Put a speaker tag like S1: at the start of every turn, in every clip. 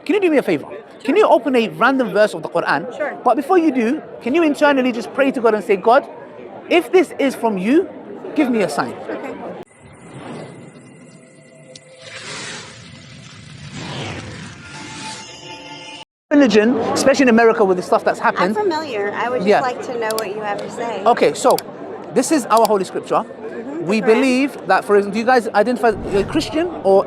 S1: can you do me a favor? Can you open a random verse of the Quran?
S2: Sure.
S1: But before you do, can you internally just pray to God and say, God, if this is from you, give me a sign.
S2: Okay.
S1: Religion, especially in America with the stuff that's
S2: I'm
S1: happened.
S2: familiar. I would just
S1: Yeah.
S2: like to know what you have to say.
S1: Okay, so this is our Holy Scripture. We
S2: Correct.
S1: believe that, for example, do you guys identify a Christian or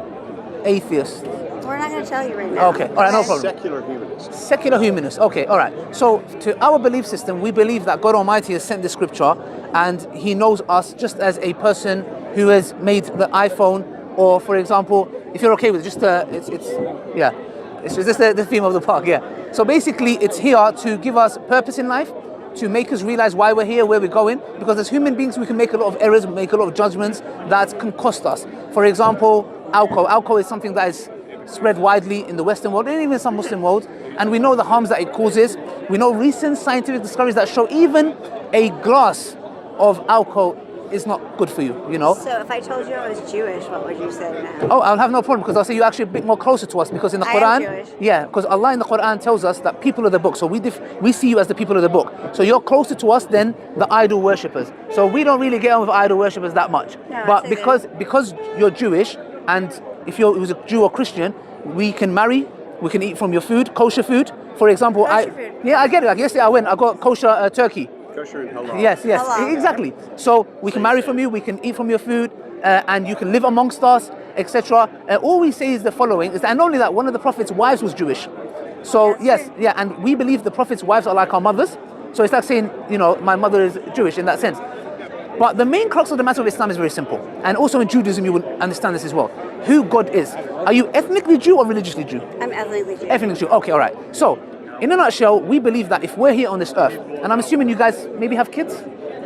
S1: atheist?
S2: We're not going to tell you right now.
S1: Okay, all right, no problem.
S3: Secular humanists.
S1: Secular humanists. Okay, all right. So to our belief system, we believe that God Almighty has sent the Scripture, and He knows us just as a person who has made the iPhone, or for example, if you're okay with it, just it's just the theme of the park. Yeah. So basically, it's here to give us purpose in life, to make us realize why we're here, where we're going. Because as human beings, we can make a lot of errors, make a lot of judgments that can cost us. For example, alcohol. Alcohol is something that is spread widely in the Western world and even some Muslim world, and we know the harms that it causes. We know recent scientific discoveries that show even a glass of alcohol is not good for you, you know.
S2: So if I told you I was Jewish, what would you say now?
S1: Oh, I'll have no problem, because I'll say you're actually a bit more closer to us, because in the
S2: I am
S1: Quran,
S2: Jewish.
S1: yeah, because Allah in the Quran tells us that people of the book, so we see you as the people of the book. So you're closer to us than the idol worshippers. So we don't really get on with idol worshippers that much.
S2: No,
S1: but
S2: I'd say
S1: because you're Jewish, and if you're a Jew or Christian, we can marry, we can eat from your food, kosher food. For example,
S2: Kosher food.
S1: yeah, I get it. Like yesterday I went, I got kosher turkey.
S3: Kosher and halal.
S1: Yes,
S2: Halal.
S1: exactly. So we can marry from you, we can eat from your food, and you can live amongst us, etc. All we say is the following, is that, and only that, one of the Prophet's wives was Jewish. So yes, yeah, and we believe the Prophet's wives are like our mothers. So it's like saying, you know, my mother is Jewish in that sense. But the main crux of the matter of Islam is very simple. And also in Judaism, you will understand this as well. Who God is. Are you ethnically Jew or religiously Jew?
S2: I'm ethnically Jewish.
S1: Ethnically Jew. Okay, all right. So, in a nutshell, we believe that if we're here on this earth, and I'm assuming you guys maybe have kids?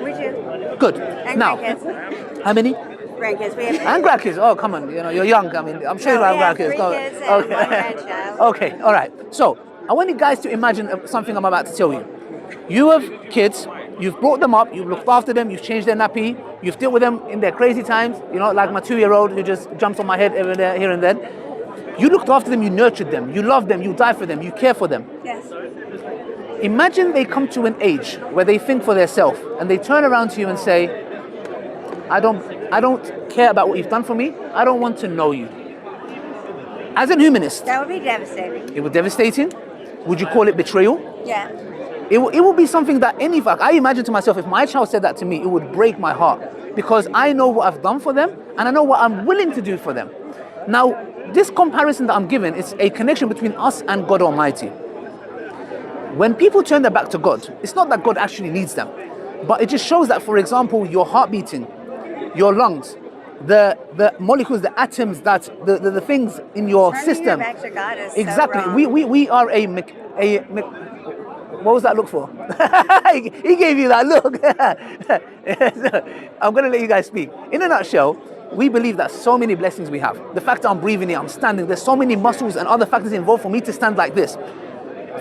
S2: We do.
S1: Good.
S2: And
S1: Now,
S2: grandkids.
S1: how many?
S2: Grandkids. We have
S1: And grandkids. Oh, come on. You know, you're young. I mean, I'm sure you have
S2: we have
S1: grandkids.
S2: 3
S1: Go-
S2: kids and 1 grandchild.
S1: Okay, all right. So, I want you guys to imagine something I'm about to tell you. You have kids, you've brought them up, you've looked after them, you've changed their nappy, you've dealt with them in their crazy times, you know, like my 2-year-old who just jumps on my head every day, here and then. You looked after them, you nurtured them, you loved them, you died for them, you care for them.
S2: Yes.
S1: Imagine they come to an age where they think for themselves and they turn around to you and say, I don't care about what you've done for me, I don't want to know you. As a humanist,
S2: That would be devastating.
S1: it would be devastating. Would you call it betrayal?
S2: Yeah.
S1: It will be something that I imagine to myself, if my child said that to me, it would break my heart, because I know what I've done for them and I know what I'm willing to do for them. Now, this comparison that I'm giving is a connection between us and God Almighty. When people turn their back to God, it's not that God actually needs them, but it just shows that, for example, your heart beating, your lungs, the molecules, the atoms, that the things in your
S2: Turning
S1: system.
S2: your back to God is
S1: Exactly.
S2: so wrong.
S1: We are what was that look for? He gave you that look. I'm going to let you guys speak. In a nutshell, we believe that so many blessings we have. The fact that I'm breathing here, I'm standing, there's so many muscles and other factors involved for me to stand like this.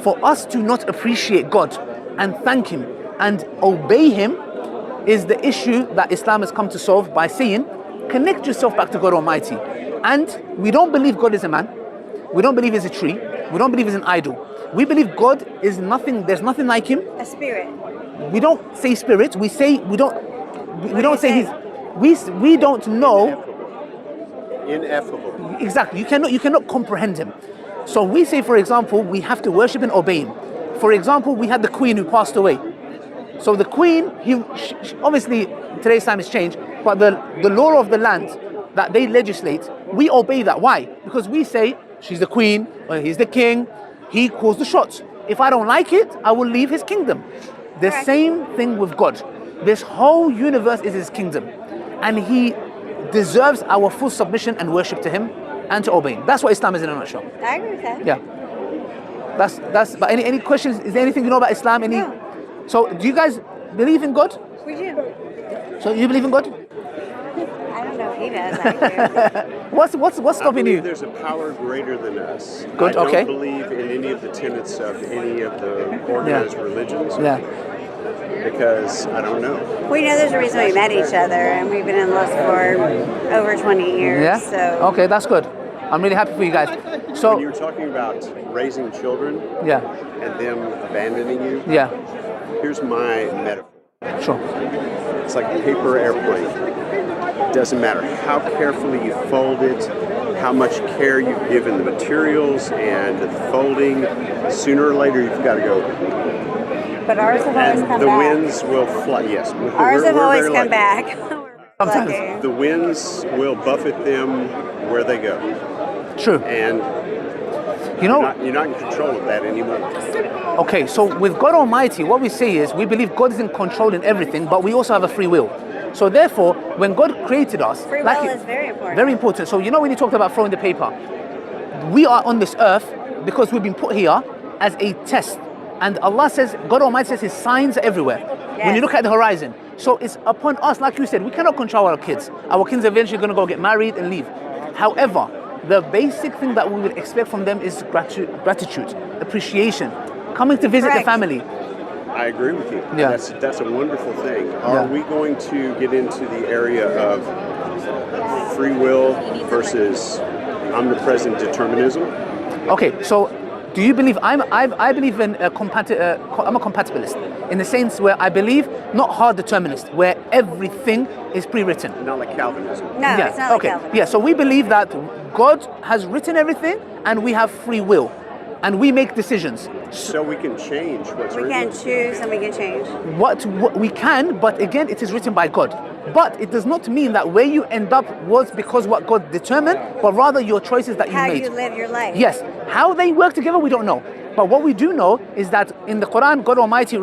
S1: For us to not appreciate God and thank Him and obey Him is the issue that Islam has come to solve by saying, connect yourself back to God Almighty. And we don't believe God is a man. We don't believe He's a tree. We don't believe He's an idol. We believe God is nothing, there's nothing like Him.
S2: A spirit.
S1: We don't say spirit, we don't say He's, we don't know.
S3: Ineffable.
S1: Exactly, you cannot comprehend Him. So we say, for example, we have to worship and obey Him. For example, we had the Queen who passed away. So the Queen, obviously today's time has changed, but the law of the land that they legislate, we obey that. Why? Because we say, she's the Queen, or he's the King, He calls the shots. If I don't like it, I will leave His kingdom. The
S2: Correct.
S1: same thing with God. This whole universe is His kingdom, and He deserves our full submission and worship to Him and to obey Him. That's what Islam is in a nutshell.
S2: I agree with that.
S1: Yeah. That's. But any questions? Is there anything you know about Islam?
S2: No.
S1: So do you guys believe in God?
S2: We do.
S1: So you believe in God?
S2: I don't know if he does. Actually.
S1: What's
S3: I
S1: stopping
S3: believe
S1: you?
S3: there's a power greater than us.
S1: Good,
S3: I
S1: okay.
S3: don't believe in any of the tenets of any of the organized religions.
S1: Yeah.
S3: Because I don't know.
S2: We know there's a reason we met each other, and we've been in love for over 20 years.
S1: Yeah.
S2: So
S1: Okay, that's good. I'm really happy for you guys. So
S3: when you're talking about raising children
S1: yeah,
S3: and them abandoning you,
S1: yeah,
S3: here's my metaphor.
S1: sure.
S3: It's like a paper airplane. It doesn't matter how carefully you fold it, how much care you've given the materials and the folding, sooner or later you've got to go.
S2: But ours have always
S3: And
S2: come
S3: the
S2: back.
S3: winds will fly. Yes,
S2: Ours have
S3: we're
S2: always
S3: very
S2: come
S3: lucky.
S2: back. We're
S1: Sometimes.
S2: lucky.
S3: The winds will buffet them where they go,
S1: True.
S3: and
S1: You know,
S3: you're not in control of that anymore.
S1: okay, so with God Almighty, what we say is we believe God is in control in everything, but we also have a free will. So therefore, when God created us,
S2: Free will is very important.
S1: Very important. So you know when you talked about throwing the paper, we are on this earth because we've been put here as a test. And Allah says, God Almighty says His signs are everywhere. When you
S2: Yes.
S1: look at the horizon. So it's upon us, like you said, we cannot control our kids. Our kids are eventually going to go get married and leave. However, the basic thing that we would expect from them is gratitude, appreciation, coming to visit the
S2: Correct.
S1: family.
S3: I agree with you.
S1: Yeah.
S3: That's a wonderful thing. Are
S1: Yeah.
S3: we going to get into the area of free will versus omnipresent determinism?
S1: Okay, so do you believe I believe in I'm a compatibilist in the sense where I believe not hard determinist, where everything is pre-written.
S3: Not like Calvinism.
S2: No,
S1: Yeah.
S2: it's not like
S1: Okay.
S2: Calvin.
S1: Yeah. So we believe that God has written everything, and we have free will, and we make decisions.
S3: So we can change what's
S2: We
S3: written.
S2: can choose and we can change.
S1: What we can, but again, it is written by God. But it does not mean that where you end up was because what God determined, but rather your choices that you
S2: How
S1: made.
S2: you live your life.
S1: Yes. How they work together, we don't know. But what we do know is that in the Quran, God Almighty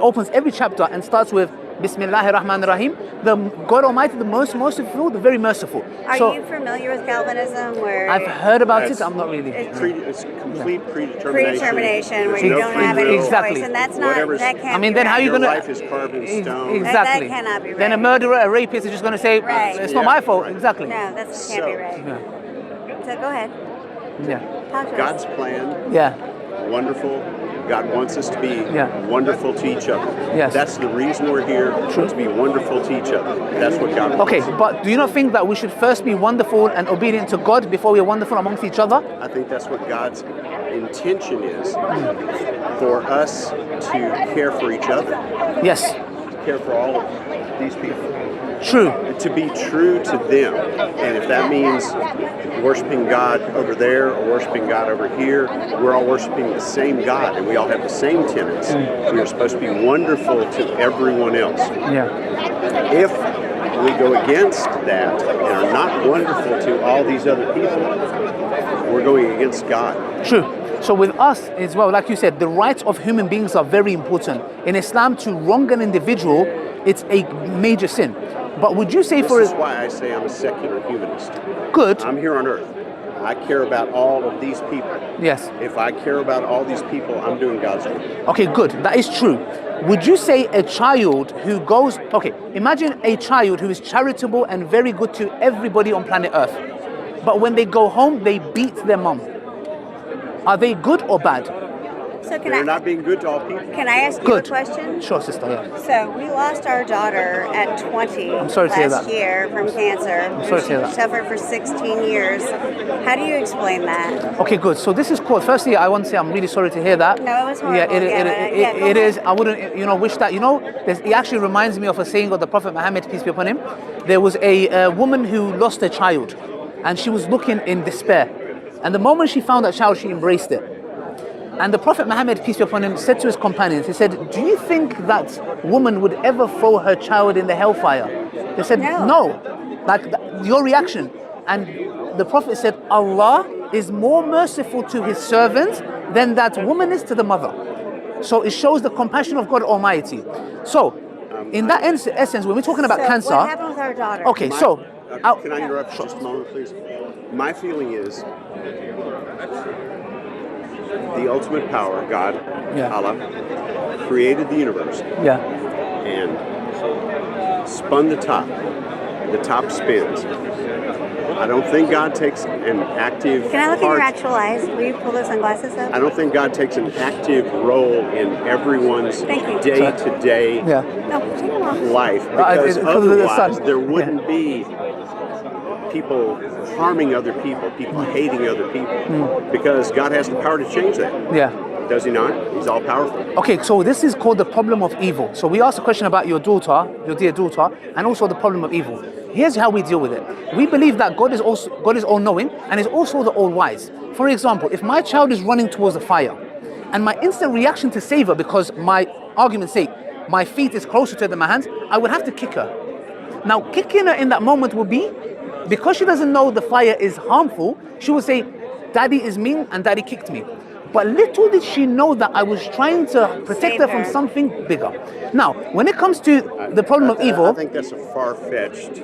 S1: opens every chapter and starts with Bismillahir Rahmanir Rahim. The God Almighty, the most merciful, the very merciful.
S2: Are
S1: So
S2: you familiar with Calvinism? Where
S1: I've heard about
S3: That's-
S1: it. I'm not really.
S3: It's complete predetermination.
S2: predetermination, where
S3: There's
S2: you
S3: no
S2: don't
S3: free
S2: have any
S3: will.
S1: Exactly.
S2: choice, and that's not.
S3: Whatever's-
S2: That can't
S1: I mean,
S2: be
S1: then how
S2: right.
S1: you
S3: Your
S1: gonna?
S3: life is carved in stone.
S1: Exactly.
S2: That cannot be
S1: Then a
S2: right.
S1: murderer, a rapist is just going to say,
S2: Right.
S1: "It's not
S3: Yeah,
S1: my fault."
S3: right.
S1: Exactly.
S2: No, that can't be right.
S1: Yeah.
S2: So go ahead.
S1: Yeah.
S2: Talk to
S3: God's
S2: us.
S3: plan,
S1: Yeah.
S3: wonderful. God wants us to be
S1: Yeah.
S3: wonderful to each other.
S1: Yes.
S3: That's the reason we're here, to be wonderful to each other. That's what God wants.
S1: Okay, but do you not think that we should first be wonderful and obedient to God before we're wonderful amongst each other?
S3: I think that's what God's intention is, for us to care for each other,
S1: Yes.
S3: care for all of these people,
S1: True.
S3: to be true to them. And if that means worshiping God over there or worshiping God over here, we're all worshiping the same God and we all have the same tenets. We are supposed to be wonderful to everyone else.
S1: Yeah.
S3: If we go against that and are not wonderful to all these other people, we're going against God.
S1: True. So with us as well, like you said, the rights of human beings are very important. In Islam, to wrong an individual, it's a major sin. But would you say
S3: This
S1: for
S3: is why I say I'm a secular humanist.
S1: good?
S3: I'm here on earth. I care about all of these people.
S1: Yes.
S3: If I care about all these people, I'm doing God's work.
S1: Okay, good. That is true. Would you say a child who goes, okay, imagine a child who is charitable and very good to everybody on planet Earth, but when they go home, they beat their mom. Are they good or bad?
S2: So
S3: They're not being good to all people.
S2: can I ask you
S1: Good.
S2: a question?
S1: Sure, sister, yeah.
S2: So we lost our daughter at 20
S1: I'm sorry to hear
S2: last
S1: that.
S2: year from cancer.
S1: sorry to hear
S2: She
S1: that.
S2: suffered for 16 years. How do you explain that?
S1: Okay, good. So this is called, firstly, I want to say I'm really sorry to hear that.
S2: No, it was horrible.
S1: Yeah,
S2: Go
S1: it is.
S2: ahead.
S1: I wouldn't, wish that, it actually reminds me of a saying of the Prophet Muhammad, peace be upon him. There was a woman who lost a child and she was looking in despair. And the moment she found that child, she embraced it. And the Prophet Muhammad, peace be upon him, said to his companions, he said, do you think that woman would ever throw her child in the hellfire? They said, no. Like, your reaction. And the Prophet said, Allah is more merciful to his servants than that woman is to the mother. So it shows the compassion of God Almighty. So, in that essence, when we're talking about
S2: So
S1: cancer...
S2: what happened with our daughter?
S1: Okay, so...
S3: Can I interrupt for just a moment, please? My feeling is the ultimate power, God,
S1: Yeah.
S3: Allah, created the universe
S1: Yeah.
S3: and spun the top. The top spins. I don't think God takes an active
S2: Can I look at your
S3: part.
S2: actual eyes? Will you pull those sunglasses up?
S3: I don't think God takes an active role in everyone's
S2: Thank you.
S3: day-to-day
S1: Yeah.
S2: No, take them off.
S3: life
S1: Because
S3: because
S1: of the sun.
S3: otherwise there wouldn't be people harming other people, people hating other people, because God has the power to change that.
S1: Yeah.
S3: Does he not? He's all powerful.
S1: Okay, so this is called the problem of evil. So we asked a question about your daughter, your dear daughter, and also the problem of evil. Here's how we deal with it. We believe that God is all-knowing and is also the all-wise. For example, if my child is running towards the fire, and my instant reaction to save her, because my argument's sake, my feet is closer to her than my hands, I would have to kick her. Now, kicking her in that moment will be, because she doesn't know the fire is harmful, she will say, Daddy is mean and Daddy kicked me. But little did she know that I was trying to protect her from something bigger. Now, when it comes to the problem of evil...
S3: I think that's a far-fetched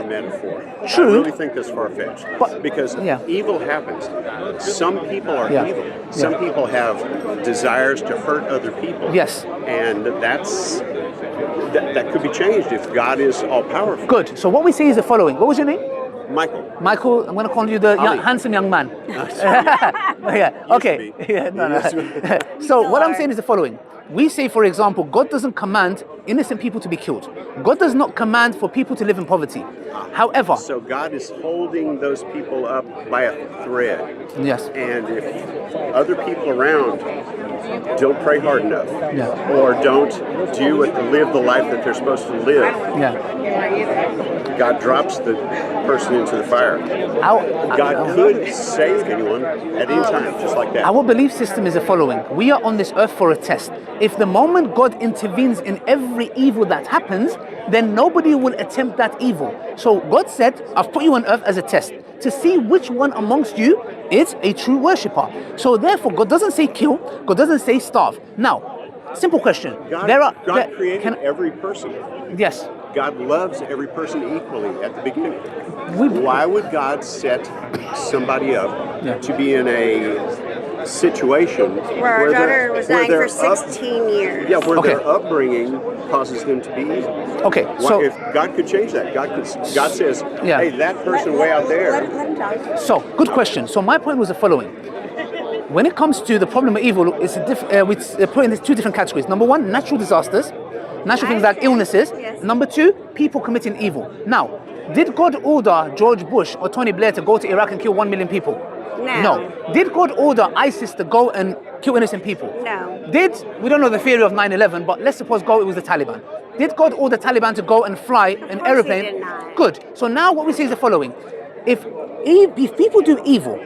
S3: metaphor.
S1: True.
S3: I really think that's far-fetched. Because evil happens. Some people are evil. Some people have desires to hurt other people.
S1: Yes.
S3: And that could be changed if God is all-powerful.
S1: Good. So what we say is the following. What was your name?
S3: Michael,
S1: I'm going to call you the handsome young man. Yeah, okay. Yeah, no. So what I'm saying is the following. We say, for example, God doesn't command innocent people to be killed. God does not command for people to live in poverty. However...
S3: So God is holding those people up by a thread.
S1: Yes.
S3: And if other people around don't pray hard enough, or don't live the life that they're supposed to live, God drops the person into the fire. God could save anyone at any time, just like that.
S1: Our belief system is the following. We are on this earth for a test. If the moment God intervenes in every evil that happens, then nobody will attempt that evil. So God said, I've put you on earth as a test to see which one amongst you is a true worshipper. So therefore, God doesn't say kill, God doesn't say starve. Now, simple question.
S3: God created every person.
S1: Yes.
S3: God loves every person equally at the beginning. Why would God set somebody up to be in a situation
S2: where our daughter was dying for 16 years?
S3: Yeah, where their upbringing causes them to be evil.
S1: Okay, so
S3: if God could change that, God says, hey, that person way out there.
S2: Let him talk.
S1: So, good question. So my point was the following. When it comes to the problem of evil, it's we put in two different categories. Number one, natural disasters. Natural things like illnesses.
S2: Yes.
S1: Number two, people committing evil. Now, did God order George Bush or Tony Blair to go to Iraq and kill 1 million people? No. Did God order ISIS to go and kill innocent people?
S2: No.
S1: We don't know the theory of 9/11, but let's suppose it was the Taliban. Did God order Taliban to go and fly an aeroplane?
S2: He did not.
S1: Good. So now what we say is the following. If people do evil,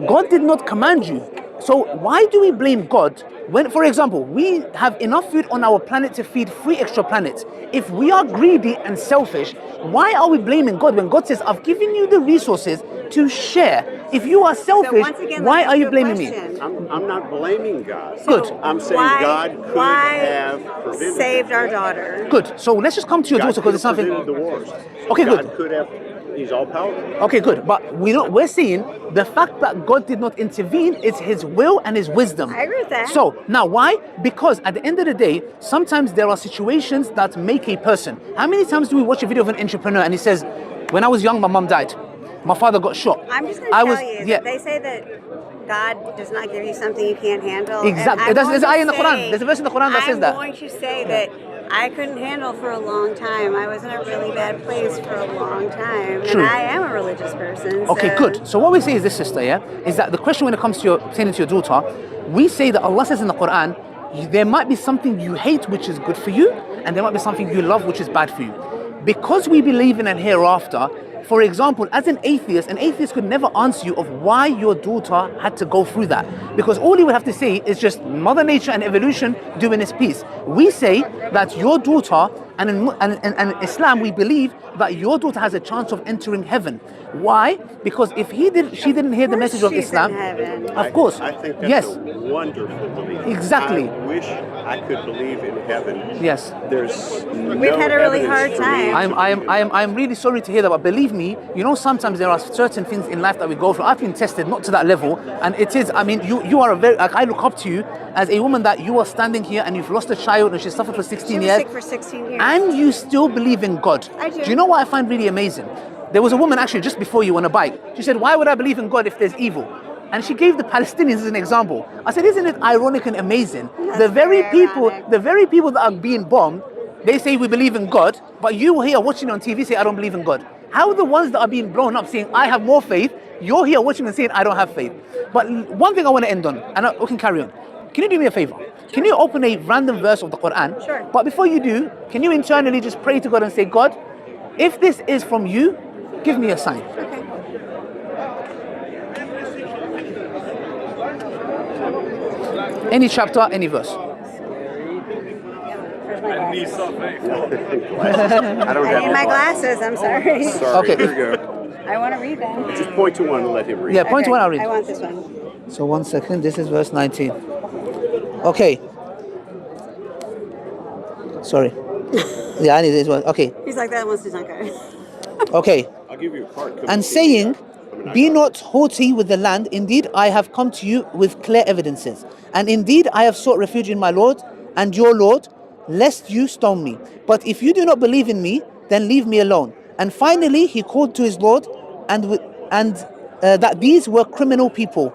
S1: God did not command you. So why do we blame God when, for example, we have enough food on our planet to feed 3 extra planets? If we are greedy and selfish, why are we blaming God when God says, I've given you the resources to share? If you are selfish, why are you blaming me?
S3: I'm not blaming God.
S1: Good.
S3: I'm saying God could have prevented
S2: saved our daughter.
S1: Good. So let's just come to your daughter because it's something.
S3: The wars.
S1: Okay,
S3: God
S1: good.
S3: could have. He's all powerful.
S1: Okay, good. But we're seeing the fact that God did not intervene is His will and His wisdom.
S2: I agree with that.
S1: So now why? Because at the end of the day, sometimes there are situations that make a person. How many times do we watch a video of an entrepreneur and he says, when I was young, my mom died. My father got shot.
S2: I'm just going to tell you, that they say that God does not give you something you can't handle.
S1: Exactly. There's an ayah in the Quran. There's a verse in the Quran that says that.
S2: I'm going to say that I couldn't handle for a long time. I was in a really bad place for a long time.
S1: True.
S2: And I am a religious person.
S1: Okay, good. So what we say is this, sister, is that the question when it comes to pertaining to your daughter, we say that Allah says in the Quran, there might be something you hate which is good for you, and there might be something you love which is bad for you. Because we believe in an hereafter, for example, as an atheist could never answer you of why your daughter had to go through that. Because all he would have to say is just Mother Nature and evolution doing its piece. We say that your daughter, and in Islam we believe that your daughter has a chance of entering heaven. Why? Because if she didn't hear the message of Islam, of course.
S3: I think that's a wonderful belief.
S1: Exactly.
S3: I wish I could believe in heaven.
S1: Yes.
S2: We've had a really hard time.
S1: I'm really sorry to hear that, but believe me, sometimes there are certain things in life that we go through. I've been tested, not to that level, and it is. I mean, you are I look up to you as a woman that you are standing here and you've lost a child and she suffered for 16 years.
S2: She was sick for 16 years.
S1: And you still believe in God.
S2: I do.
S1: Do you know what I find really amazing? There was a woman actually just before you on a bike. She said, why would I believe in God if there's evil? And she gave the Palestinians as an example. I said, isn't it ironic and amazing? The very people that are being bombed, they say we believe in God, but you here watching on TV say I don't believe in God. How are the ones that are being blown up saying, I have more faith, you're here watching and saying, I don't have faith? But one thing I want to end on, and we can carry on. Can you do me a favor? Can you open a random verse of the Quran?
S2: Sure.
S1: But before you do, can you internally just pray to God and say, God, if this is from you, give me a sign.
S2: Okay.
S1: Any chapter, any verse.
S3: I don't
S2: I
S3: have
S2: need my glasses. I'm sorry.
S3: Sorry,
S1: Okay.
S3: here you go.
S2: I want to read them.
S3: Just point to one and let him read.
S1: Yeah, point to one, I'll read.
S2: I want this one.
S1: So 1 second, this is verse 19. Okay. Sorry. Yeah, I need this one. Okay.
S2: He's like, that one's not good.
S1: Okay.
S3: I'll give you a card.
S1: And saying, be not haughty with the land. Indeed, I have come to you with clear evidences. And indeed, I have sought refuge in my Lord and your Lord, lest you stone me. But if you do not believe in me, then leave me alone. And finally, he called to his Lord and that these were criminal people.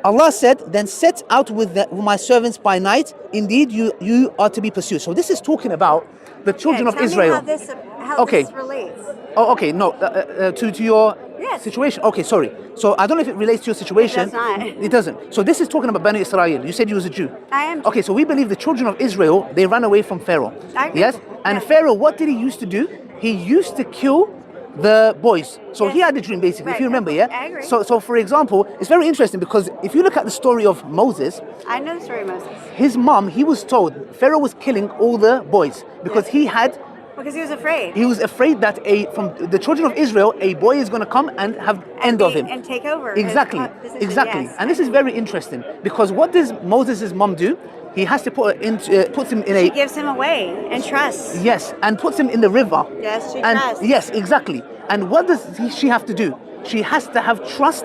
S1: Allah said, then set out with my servants by night. Indeed, you are to be pursued. So this is talking about the children of Israel.
S2: Tell me how this relates.
S1: Oh, okay. No, to your
S2: Yes.
S1: situation. Okay, sorry. So I don't know if it relates to your situation.
S2: It does not.
S1: It doesn't. So this is talking about Bani Israel. You said you was a Jew.
S2: I am.
S1: Okay, so we believe the children of Israel, they ran away from Pharaoh.
S2: I agree.
S1: Yes? And
S2: Yeah.
S1: Pharaoh, what did he used to do? He used to kill the boys. So
S2: Yes.
S1: he had a dream, basically, if
S2: Right.
S1: you remember, yeah?
S2: I agree.
S1: So for example, it's very interesting because if you look at the story of Moses,
S2: I know the story of Moses.
S1: his mom, he was told Pharaoh was killing all the boys because
S2: Yes.
S1: he
S2: Because he was afraid.
S1: he was afraid that from the children of Israel, a boy is going to come and have end of him.
S2: And take over. his
S1: Exactly,
S2: position,
S1: exactly.
S2: yes.
S1: And this is very interesting because what does Moses' mom do? He has to puts him in
S2: She
S1: a
S2: gives him away and trusts.
S1: yes, and puts him in the river.
S2: Yes, she
S1: and
S2: trusts.
S1: yes, exactly. And what does she have to do? She has to have trust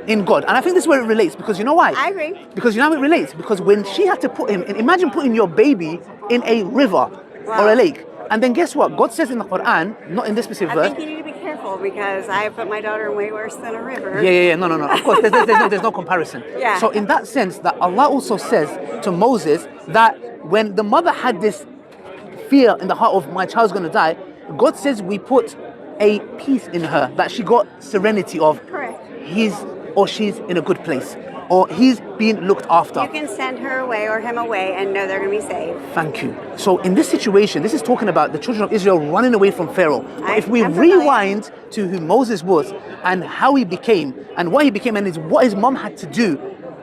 S1: in God. And I think this is where it relates because you know why?
S2: I agree.
S1: Because you know how it relates? Because when she had to put him in, imagine putting your baby in a river
S2: Wow.
S1: or a lake. And then guess what? God says in the Quran, not in this specific
S2: I
S1: verse.
S2: think you need to be careful because I put my daughter in way worse than a river.
S1: Yeah. No. Of course, there's no comparison.
S2: Yeah.
S1: So in that sense, that Allah also says to Moses that when the mother had this fear in the heart of my child's going to die, God says we put a peace in her, that she got serenity of
S2: Correct.
S1: he's or she's in a good place, or he's being looked after.
S2: You can send her away or him away and know they're going to be saved.
S1: Thank you. So in this situation, this is talking about the children of Israel running away from Pharaoh. But if we
S2: I'm familiar.
S1: rewind to who Moses was and how he became and what he became and what his mom had to do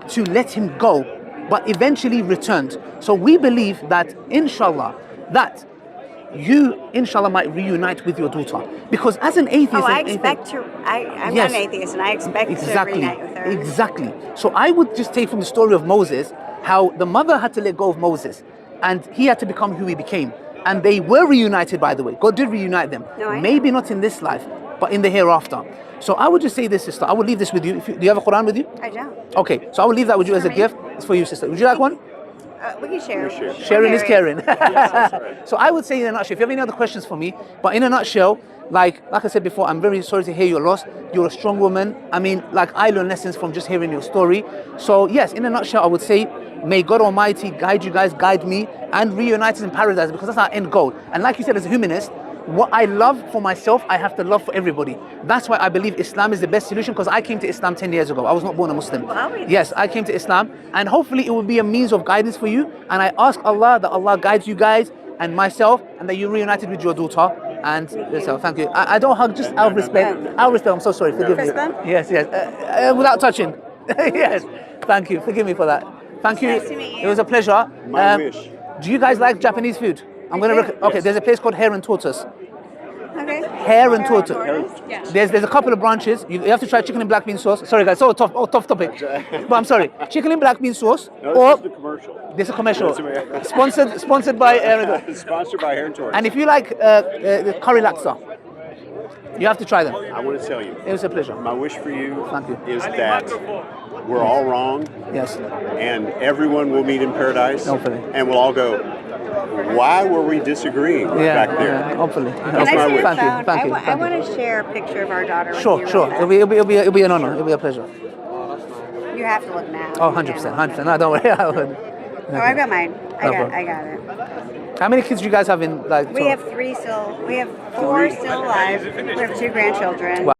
S1: to let him go, but eventually returned. So we believe that inshallah, that you inshallah might reunite with your daughter. Because as an atheist...
S2: Oh, I expect to. I'm
S1: Yes.
S2: not an atheist and I expect to reunite with her.
S1: Exactly. So I would just take from the story of Moses how the mother had to let go of Moses and he had to become who he became. And they were reunited, by the way. God did reunite them.
S2: No, I know.
S1: Maybe not in this life, but in the hereafter. So I would just say this, sister. I would leave this with you. Do you have a Quran with you?
S2: I don't.
S1: Okay. So I will leave that with you as a
S2: me.
S1: gift. It's for you, sister. Would you like one?
S2: We can share.
S1: Sharing is
S2: Married.
S1: caring. So I would say in a nutshell, if you have any other questions for me, but in a nutshell, like I said before, I'm very sorry to hear your loss. You're a strong woman. I mean, like I learned lessons from just hearing your story. So yes, in a nutshell, I would say, may God Almighty guide you guys, guide me, and reunite us in paradise because that's our end goal. And like you said, as a humanist, what I love for myself, I have to love for everybody. That's why I believe Islam is the best solution because I came to Islam 10 years ago. I was not born a Muslim.
S2: Wow.
S1: Yes, I came to Islam and hopefully it will be a means of guidance for you. And I ask Allah that Allah guides you guys and myself and that you're reunited with your daughter and yourself. Thank you. I don't hug just out of respect. Out of respect, I'm so sorry. Forgive me.
S2: Fist bump?
S1: Yes. Without touching. Yes. Thank you. Forgive me for that. Thank you.
S2: Nice to meet you.
S1: It was a pleasure.
S3: My wish.
S1: Do you guys like Japanese food? I'm
S2: I
S1: gonna
S2: do.
S1: okay. There's a place called Hare and Tortoise.
S2: Okay.
S1: Hare and tortoise.
S2: Yeah.
S1: There's a couple of branches. You have to try chicken and black bean sauce. Sorry guys, tough topic. But I'm sorry. Chicken and black bean sauce
S3: No,
S1: or
S3: this is the commercial.
S1: there's a commercial.
S3: That's
S1: sponsored by Hare and Tortoise.
S3: Sponsored by Hair and Tortoise.
S1: And if you like the curry laksa, you have to try them.
S3: I want to tell you,
S1: It was a pleasure.
S3: my wish for you
S1: Thank you.
S3: is that we're all wrong
S1: Yes.
S3: and everyone will meet in paradise
S1: Hopefully.
S3: and we'll all go, why were we disagreeing
S1: Yeah.
S3: back there?
S1: Hopefully.
S3: That's
S2: Can I
S3: my
S2: see your
S3: wish.
S1: Thank you,
S2: phone?
S1: thank you,
S2: I
S1: thank you.
S2: want to share a picture of our daughter with
S1: Sure.
S2: you.
S1: It'll be an honor. It'll be a pleasure.
S2: You have to look now.
S1: Oh, 100%. No, don't worry. I would.
S2: Oh, I've got mine.
S1: No problem.
S2: I got it.
S1: How many kids do you guys have in like?
S2: We have 3 still. We have 4 still alive. We have 2 grandchildren.
S1: Wow.